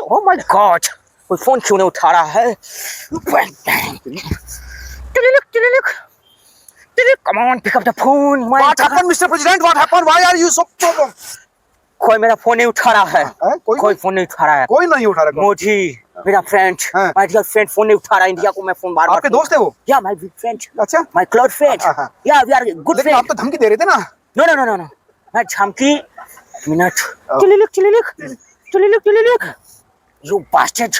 Oh my God, कोई phone क्यों नहीं उठा रहा है? Come on, pick up the phone. What happened, Mr. President? What happened? Why are you so? कोई मेरा फोन नहीं उठा रहा है। कोई फोन नहीं उठा रहा है। कोई नहीं उठा रहा। मोदी मेरा friend, my dear friend phone नहीं उठा रहा है। इंडिया को मैं फोन बार-बार। आपके दोस्त है वो? या माय बिग फ्रेंड। अच्छा, माय क्लोज फ्रेंड। या वी आर गुड फ्रेंड। लेकिन आप तो धमकी दे रहे थे ना। No no no no no, मैं धमकी मिनट चलिए यू बास्टर्ड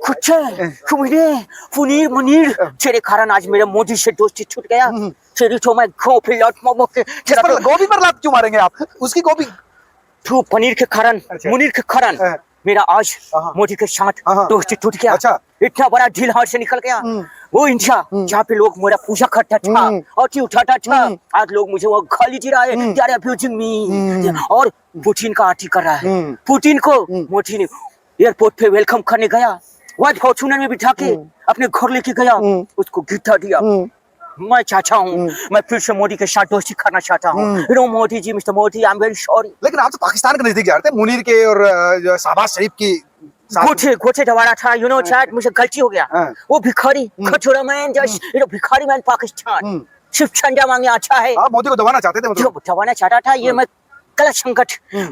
कुछ मुनीर मुनीर तेरे कारण आज मेरे मोदी से दोस्ती छूट गया। तेरी तो मैं गोभी लौट मोमो के गोभी पर लात क्यों मारेंगे आप? उसकी गोभी तू पनीर के कारण, मुनीर के कारण मेरा आज मोदी के साथ दोस्ती टूट गया। अच्छा। इतना बड़ा ढील हाथ से निकल गया। वो इंडिया जहाँ पे लोग मेरा पूजा करता था और उठाता था, आज लोग मुझे वो गाली दे रहा है, दे आर अब्यूजिंग मी। और पुतिन का आर्टिकल कर रहा है। पुतिन को मोदी ने एयरपोर्ट पे वेलकम करने गया, व्हाइट फॉर्च्यूनर में बिठा के अपने घर लेके गया, उसको गिफ्ट दिया। मैं चाहता हूँ, मैं फिर से मोदी के साथ दोस्ती करना चाहता हूँ। You know Modi ji, mister Modi, I am very sorry. लेकिन आप तो पाकिस्तान के नजदीक जा रहे थे, मुनीर के और शहबाज शरीफ की गोचे दबाना था। यू नो चैट, मुझे गलती हो गया। वो भिखारी खचोड़ा मैन, जस्ट यू नो भिखारी मैन पाकिस्तान सिर्फ झंडा मांगे अच्छा है। आप मोदी को दबाना चाहते थे? मतलब दबाना चाहता था। ये मैं गलत संकट,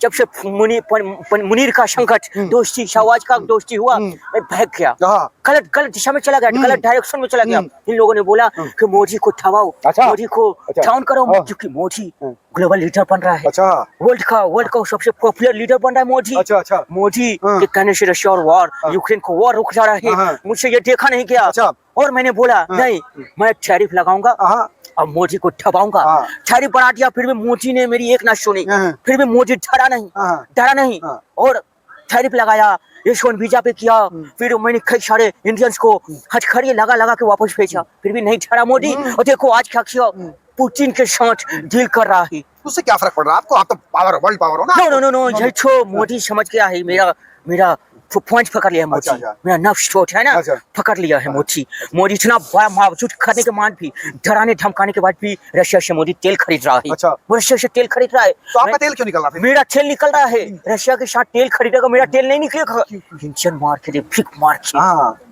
जब से मुनीर का संकट दोस्ती, शहबाज का दोस्ती हुआ, मैं भाग गया, गलत दिशा में चला गया, गलत डायरेक्शन में चला गया। इन लोगों ने बोला कि मोदी को दबाओ, मोदी को डाउन करो, क्योंकि मोदी ग्लोबल लीडर बन रहा है। वर्ल्ड का सबसे पॉपुलर लीडर बन रहा है मोदी। मोदी के कहने से रशिया और वॉर, यूक्रेन को वॉर रुक जा रहा है। मुझसे ये देखा नहीं गया और मैंने बोला नहीं, मैं टैरिफ लगाऊंगा और मोदी को दबाऊंगा। टैरिफ बढ़ा दिया, फिर भी मोदी ने मेरी एक ना सुनी। फिर भी मोदी डरा नहीं और टैरिफ लगाया, यशवंत वीजा पे किया। फिर मैंने कई सारे इंडियंस को हथकड़ियां लगा के वापस भेजा, फिर भी नहीं डरा मोदी। और देखो आज क्या किया, पुतिन के साथ डील कर रहा है। उससे क्या फर्क पड़ रहा है आपको? आप तो पावर, वर्ल्ड पावर हो ना। नो, यही तो मोदी समझ गया है, मेरा पॉइंट पकड़ लिया है मोदी। मेरा नफ्स छोट है ना, पकड़ लिया है मोदी। मोदी इतना बड़ा मावजूद करने के बाद भी, डराने धमकाने के बाद भी रशिया से मोदी तेल खरीद रहा है। वो रशिया से तेल खरीद रहा है। तो आपका तेल क्यों निकल रहा है? मेरा तेल निकल रहा है। रशिया के साथ तेल खरीदेगा, मेरा तेल नहीं निकलेगा। इंडियन मार्केट है, big market.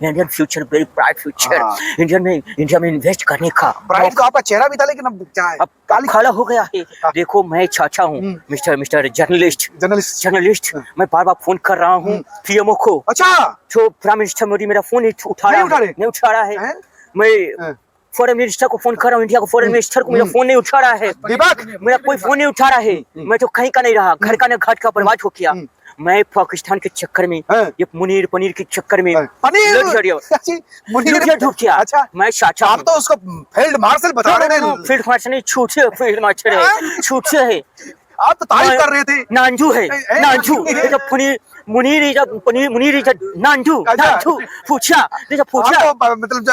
Indian future, very bright future. India में इन्वेस्ट करने का। ब्राइट तो आपका चेहरा भी था, लेकिन अब क्या है, अब काला हो गया है। देखो मैं चाचा हूँ, मिस्टर जर्नलिस्ट। मैं बार-बार फोन कर रहा हूँ पीएमओ को। अच्छा, तो प्राइम मिनिस्टर मोदी मेरा फोन नहीं उठा रहा है। मैं फॉरेन मिनिस्टर को फोन कर रहा हूँ, इंडिया को फॉरेन मिनिस्टर को मेरा फोन नहीं उठा रहा है। मेरा कोई फोन नहीं उठा रहा है। मैं तो कहीं का नहीं रहा, घर का न घाट का बर्बाद हो गया। मैं पाकिस्तान के चक्कर में, ये पनीर के चक्कर में मुनीर डूब गया। अच्छा, मैं चाचा, आप तो उसको फील्ड मार्शल बता रहे थे। फील्ड मार्शल नहीं, फील्ड मार्शल छूटे है। आप तो तारीफ कर रहे थे। नांजू है, नांजू। मुनीर नांजू पूछा मतलब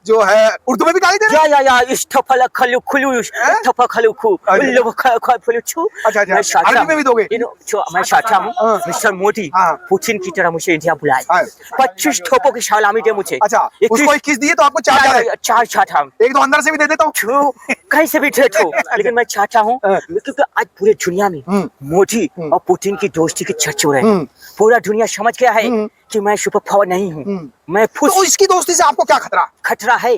जो है उर्दू में भी गाली दे रहे हैं। या इस्तफल खलु खुलु इस्तफा खलु खु लो खलु छु। अच्छा, अरबी में भी दोगे? मैं चाहता हूँ मिस्टर मोदी पुतिन की तरह मुझे इंडिया बुलाए, 25 तोपों की सलामी दे मुझे। अच्छा, उसको 21 दिए तो आपको 4 चाहता हूँ। एक दो अंदर से भी दे देता हूँ, कहीं से भी दे दो। लेकिन मैं चाहता हूँ, क्योंकि आज पूरे दुनिया में मोदी और पुतिन की दोस्ती की चर्चा हो रही है। पूरा दुनिया समझ गया है कि मैं सुपर पावर नहीं हूँ। मैं तो इसकी दोस्ती से आपको क्या खतरा है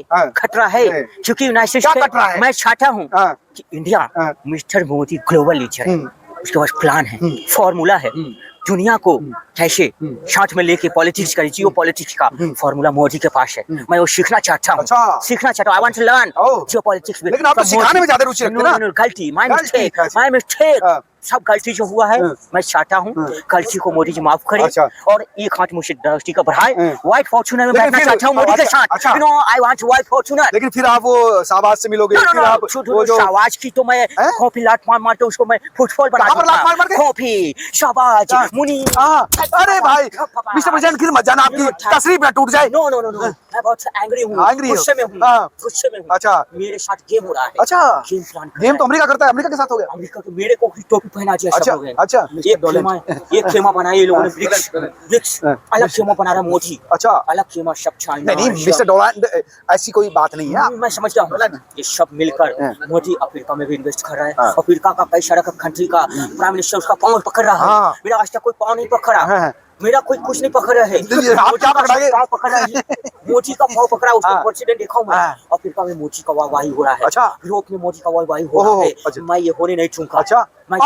क्योंकि यूनाइटेड स्टेट, मैं चाहता हूँ कि India mister Modi global leader है। उसके पास प्लान है, फॉर्मूला है, दुनिया को कैसे साथ में लेके पॉलिटिक्स का, जियो पॉलिटिक्स का फॉर्मूला मोदी के पास है। मैं वो सीखना चाहता हूँ। I want to learn geopolitics. लेकिन आप तो सिखाने में ज्यादा रुचि रखते हैं ना। गलती, माय मिस्टेक, सब गलती जो हुआ है, मैं चाहता हूँ गलती को मोदी जी माफ करे और एक हाथ मुझे दोस्ती का बढ़ाए। व्हाइट फॉर्च्यूनर में बैठना चाहता हूँ मोदी के साथ। You know I want white Fortuner. लेकिन फिर आप वो शहबाज से मिलोगे? शहबाज की तो मैं कॉपी लात मार के उसको मैं फुटबॉल बना दूंगा। कॉपी शहबाज मुनीर। अरे भाई मिस्टर प्रेसिडेंट, फिर मत जाना, आपकी तस्रीफ ना टूट जाए। नो मैं बहुत एंग्री हूँ, Angry हो? गुस्से में हूँ, हाँ। गुस्से में हूँ। अच्छा। मेरे साथ गेम हो रहा है। अच्छा। गेम प्लान कर गेम रहा तो अमेरिका करता है, अमेरिका के साथ हो गया। है। अमेरिका के मेरे को भी टोपी पहना दिया अच्छा, सब लोगों ने। अच्छा। एक खेमा बनाया ये लोगों ने, ब्रिक्स हाँ। अलग खेमा बना रहा मोदी, अच्छा। अलग खेमा सब चाइना। नहीं मिस्टर डोनाल्ड, ऐसी कोई बात नहीं है। मैं समझता हूँ ये सब मिलकर हाँ। मोदी अफ्रीका में भी इन्वेस्ट कर रहा है। हाँ। अफ्रीका का कई सारा कंट्री का प्राइम मिनिस्टर उसका पाँव पकड़ रहा हाँ। है। मेरा आज तक कोई पाँव नहीं पकड़ा, हाँ। मेरा कोई कुछ नहीं पकड़ रहा है। आप क्या पकड़ाएंगे? पाँव पकड़ रहा है, मोदी का पाँव पकड़ा, उसका हाँ। प्रेसिडेंट देखा हूँ मैं। हाँ। अफ्रीका में मोदी का वाहवाही हो रहा है। अच्छा। यूरोप में मोदी का वाहवाही हो रहा ओहो, है। अच्छा। मैं ये होने नहीं दूंगा। अच्छा। मैं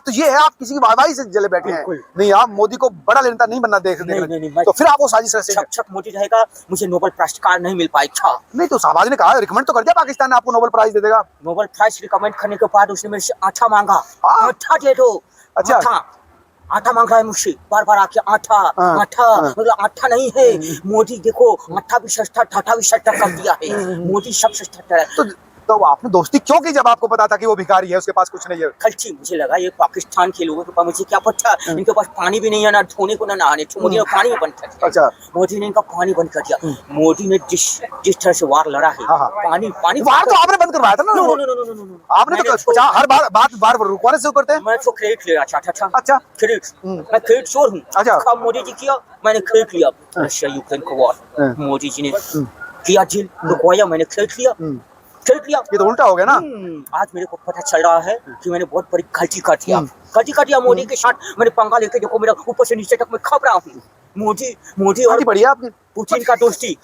तो ये है, आप किसी की वाहवाही से जले बैठे हैं। बिल्कुल। नहीं, आप मोदी को बड़ा नेता नहीं बनना देख नहीं, रहे। नहीं, मैं- तो फिर आप वो साजिश रचे हैं। छक छक मोदी रहेगा, मुझे नोबेल पुरस्कार नहीं मिल पाएगा। नहीं तो शाहबाज ने कहा, रिकमेंड तो कर दिया पाकिस्तान ने, आपको नोबेल प्राइज दे देगा। नोबेल प्राइज रिकमेंड करने के बाद उसने मेरे से आटा मांगा। हाँ। आटा दे दो। अच्छा। आटा मांग रहा है मुझसे बार बार आके, आटा हाँ, आटा। हाँ। मतलब आटा नहीं है मोदी, देखो आटा भी सस्ता, टाटा भी सस्ता कर दिया है मोदी, सब सस्ता है। तो आपने दोस्ती क्यों की जब आपको पता था कि वो भिखारी है, उसके पास कुछ नहीं है? खर्ची मुझे लगा ये पाकिस्तान के लोगों के पास, मुझे क्या पता, इनके पास पानी भी नहीं है, ना धोने को ना नहाने को। मोदी ने पानी बंद कर दिया। अच्छा। मोदी ने इनका पानी बंद कर दिया। मोदी ने जिस तरह से वार लड़ा है, हाँ, हाँ। पानी वार तो आपने बंद करवाया था ना। No no no no no no. आपने तो हर बार रुकवाने से करते हैं। मैं तो क्रेडिट ले रहा चाहता था। अच्छा। क्रेडिट, मैं क्रेडिट चोर हूँ। अच्छा। काम मोदी जी किया, मैंने क्रेडिट लिया। रशिया यूक्रेन को वॉर मोदी जी ने किया, डील रुकवाया, मैंने क्रेडिट लिया। क्रेडिट लिया। ये तो उल्टा हो गया ना। आज मेरे को पता चल रहा है कि मैंने बहुत बड़ी गलती कर दिया। गलती कर दिया मोदी के साथ मैंने पंगा लेके, देखो मेरा ऊपर से नीचे तक मैं खप रहा हूँ। मोदी और बढ़िया आपकी पुतिन का दोस्ती।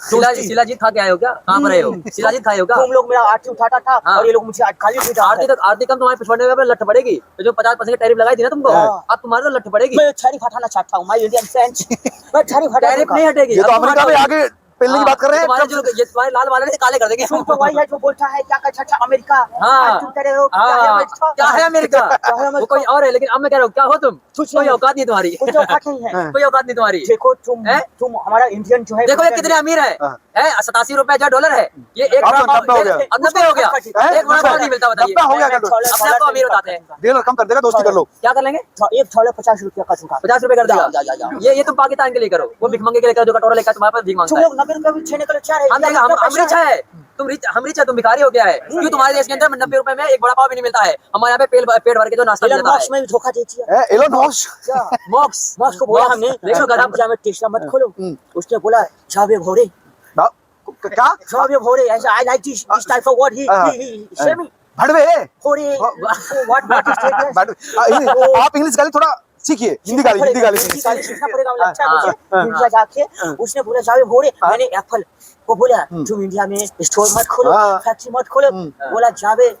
शिलाजीत खा के आए हो क्या? कहाँ पर आए हो? शिलाजीत खाए हो क्या? तुम लोग मेरा आरती उठाता था और ये लोग मुझे गाली देता था। आरती कम तुम्हारे पिछवाड़े में लठ पड़ेगी। तो जो 50% की टैरिफ लगाई थी ना तुमको, अब तुम्हारे तो लठ पड़ेगी। मैं टैरिफ हटाना चाहता हूँ, मैं इंडियन फ्रेंच। मैं टैरिफ नहीं हटेगी। ये तो अमेरिका में आगे पहले की बात कर रहे हैं। तुम्हारे लाल वाले ने काले कर देंगे। तुम तो वही है जो बोलता है क्या कहता था अमेरिका। हाँ। आज तुम कह रहे हो क्या है अमेरिका? वो कोई और है, लेकिन अब मैं कह रहा हूँ क्या हो तुम? कोई औकात नहीं तुम्हारी, कुछ औकात नहीं है। कोई औकात नहीं तुम्हारी। देखो तुम हमारा इंडियन जो है, देखो ये कितने अमीर है। 87 रुपए जो डॉलर है, ये एक अब बड़ा पाव 90 हो गया। 90 हो गया। एक बड़ा पाव नहीं मिलता, बताइए। 90 हो गया। अपने आप को अमीर बताते हैं। डीलर कम कर देगा, दोस्ती कर लो। क्या कर लेंगे? एक छोले 50 रुपया का चुका, 50 रुपए कर देगा। ये तुम पाकिस्तान के लिए करो, वो भिखमंगे के लिए करो जो कटोरा लेकर तुम्हारे पास भीख मांगता तुम है। लोग 90 रुपया भी छेने के लिए चाह रहे हम रिच है, हम रिच है, तुम भिखारी हो गया है। क्यों तुम्हारे देश के अंदर 90 रुपए में एक बड़ा पाव भी नहीं मिलता है। हमारे यहाँ पे पेट भर के जो नाश्ता मिलता है। में भी धोखा देती है। एलन मस्क मॉक्स को बोला हमने, देखो गधा में टेस्ला मत खोलो। उसने बोला जावे भोरे, क्या जावे भोरे, ऐसा I like this type of word ही से मी भड़वे। भोरे व्हाट इज आप इंग्लिश गाली थोड़ा सीखिए, हिंदी गाली सीखना पड़ेगा, मुझे अच्छा है मुझे इंडिया जाके। उसने बोला जावे भोरे, मैंने एप्पल को बोला तुम इंडिया में स्टोर मत खोलो, फैक्ट्री मत खोलो। बोला जावे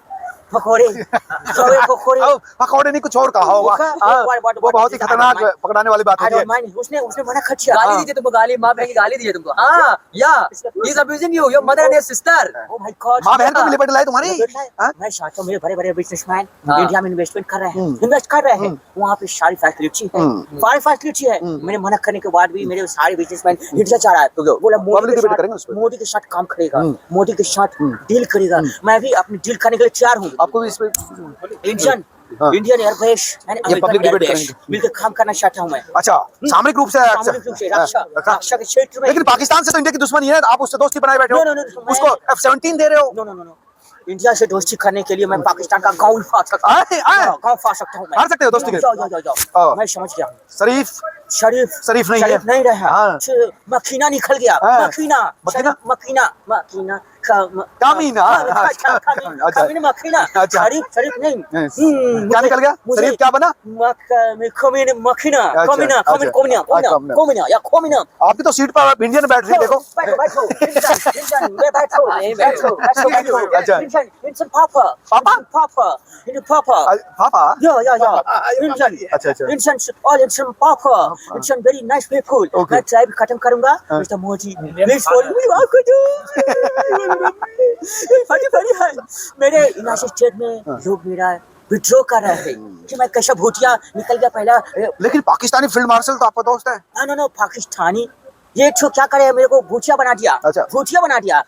पकोड़े, जावे पकोड़े। पकौड़े नहीं, कुछ और कहा होगा। वो बहुत ही खतरनाक पकड़ाने वाली बात है। उसने मना कर दिया। गाली दीजिए तुमको, गाली माँ बहन की गाली दीजिए तुमको। हाँ, या he is abusing you, your mother and your sister. Oh my God, माँ बहन को भी लिपट लाई तुम्हारी। मैं चाहता हूँ मेरे बड़े बड़े बिजनेसमैन इंडिया में इन्वेस्टमेंट कर रहे हैं, इन्वेस्ट कर रहे हैं। वहाँ पे सारी फैसिलिटी है, सारी फैसिलिटी है। मैंने मना करने के बाद भी मेरे सारे बिजनेसमैन इंडिया चाह रहा है। बोला मोदी के साथ काम करेगा, मोदी के साथ डील करेगा। मैं भी अपनी डील करने के लिए तैयार हूँ। आपको भी इसमें Indian airbase and American airbase मिलकर काम करना चाहता हूँ मैं। अच्छा, सामरिक रूप से रक्षा के क्षेत्र में। लेकिन पाकिस्तान से तो इंडिया की दुश्मनी है, आप उससे दोस्ती बनाए बैठे हो। उसको F-17 दे रहे हो। नो, इंडिया से दोस्ती करने के लिए मैं पाकिस्तान का गाँव फा सकता हूँ, गाँव फा सकता हूँ। हार सकते हो दोस्ती के। जाओ, मैं समझ गया। शरीफ नहीं रहा, मखीना निकल गया। मखीना शरीफ नहीं। क्या निकल गया? शरीफ क्या बना? खोमिना। आपकी तो सीट पर इंडियन बैठ रही, देखो। Very nice people. मैं ट्राइब खत्म करूंगा। मिस्टर मोदी प्लीज फॉलो फटी है। मेरे यूनाइटेड स्टेट में लोग मेरा विड्रॉ कर रहे हैं कि मैं कैसा भूतिया निकल गया पहला। लेकिन पाकिस्तानी फील्ड मार्शल तो आपका दोस्त है। नो पाकिस्तानी ये क्या करे, मेरे को भूतिया बना दिया। अच्छा। भूतिया बना दिया,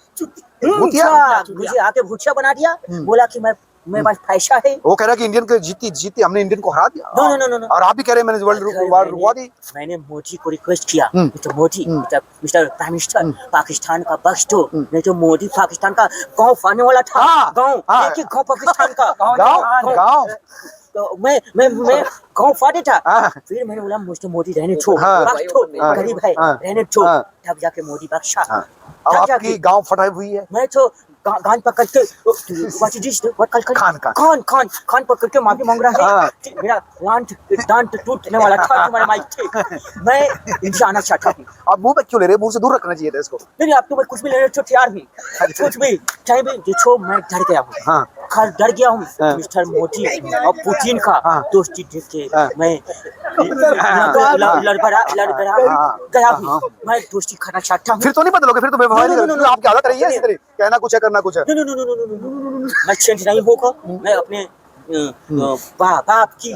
मुझे आके भूतिया बना दिया। बोला कि मैं मेरे पास पैसा है। वो कह रहा है कि इंडियन को जीती हमने इंडियन को हरा दिया। No no no no. और आप भी कह रहे हैं मैंने वर्ल्ड वार रुकवा दी। मैंने मोदी को रिक्वेस्ट किया, mister Modi, mister prime minister, Pakistan का बख्श दो। नहीं तो मोदी पाकिस्तान का गांव फाड़ने वाला था। गांव एक गांव पाकिस्तान का गांव तो मैं गांव फाड़े था। फिर मैंने बोला मिस्टर मोदी रहने छोड़, बख्श दो, गरीब है रहने छोड़। तब जाके मोदी बख्शा। अब आपकी गांव फटाई हुई है। मैं तो कान पकड़ के खान पकड़ के माफी मांग रहा है। मेरा दांत टूटने वाला था तुम्हारे माइक थे। मैं इनसे आना चाहता हूँ। आप मुंह पे क्यों ले रहे हैं? मुंह से दूर रखना चाहिए था इसको। नहीं आप तो मैं कुछ भी लेने को तैयार हूँ, कुछ भी चाहे भी देखो। मैं डर गया हूँ, डर गया हूँ मिस्टर मोदी और पुतिन का दोस्ती देख के। मैं लड़बड़ा गया हूँ। मैं दोस्ती करना चाहता हूँ। फिर तो नहीं बदलोगे, फिर तो आपकी आदत रही है इसी तरह कहना कुछ है करना कुछ है। मैं चेंज नहीं होगा। मैं अपने बाप की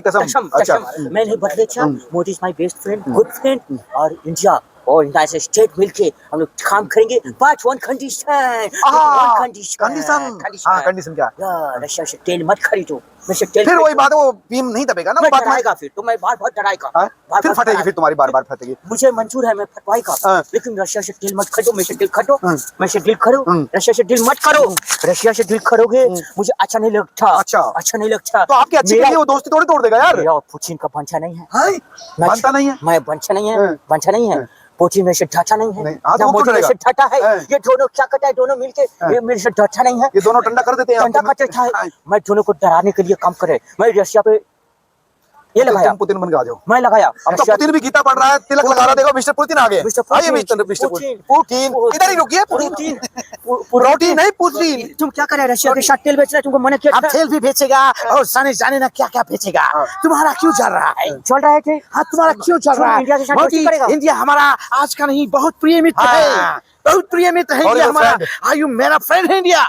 कसम अच्छा मैं नहीं बदले था। Modi is my best friend, good friend. और इंडिया और यूनाइटेड स्टेट मिलके हम लोग काम करेंगे। बट वन कंडीशन कंडीशन क्या? रशिया से तेल मत खरीदो। फिर वही बात है, वो बीम नहीं दबेगा ना, वो बात डराएगा। फिर तो मैं बार डराएगा, फिर फटेगी, फिर तुम्हारी बार फटेगी। मुझे मंजूर है, मैं फटवाएगा, लेकिन रशिया से डील मत खरीदो। मैं से डील खरीदो, मैं से डील करो। रशिया से डील मत करो। रशिया से डील करोगे मुझे अच्छा नहीं लगता। अच्छा नहीं लगता तो आपकी अच्छी के लिए वो दोस्ती थोड़ी तोड़ देगा यार। पुतिन का बंचा नहीं है, बनता नहीं है। मैं बंचा नहीं है। पुतिन मेरे से ढाटा नहीं है, मोदी मेरे से ढाटा है। ये दोनों क्या करता है, दोनों मिलके ये मेरे से ढाटा नहीं है। ये दोनों टंडा कर देते हैं, टंडा करते था। मैं दोनों को डराने के लिए काम करे। मैं रशिया पे ये लगाया, पुतिन बन के आ जाओ। मैं लगाया। अब तो पुतिन भी गीता पढ़ रहा है, तिलक लगा रहा। देखो मिस्टर पुतिन आ गए। आइए मिस्टर पुतिन, इधर ही रुकिए। पुतिन नहीं पुतिन। तुम क्या कर रहे? रशिया के साथ तेल बेच रहे, तुमको मना किया। अब तेल भी बेचेगा और जाने ना क्या क्या बेचेगा। तुम्हारा क्यों चल रहा है? चल रहा है थे। हाँ तुम्हारा क्यों चल रहा है? इंडिया के साथ दोस्ती करेगा। इंडिया हमारा आज का नहीं, बहुत प्रिय मित्र है, बहुत प्रिय मित्र है इंडिया हमारा। आर यू मेरा फ्रेंड है इंडिया।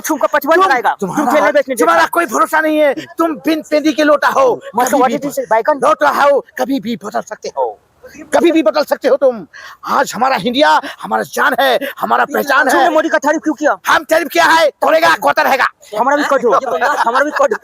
तुमको पचवन लगाएगा। तुम्हारा कोई भरोसा नहीं है। तुम बिन पेंदी के लोटा हो, लोटा हो, कभी भी बदल सकते हो, कभी भी बदल सकते हो तुम। आज हमारा इंडिया हमारा जान है, हमारा पहचान है। मोदी का तारीफ क्यों किया? हम तारीफ किया है, करेगा कोता रहेगा। हमारा भी कट हो, हमारा भी कट।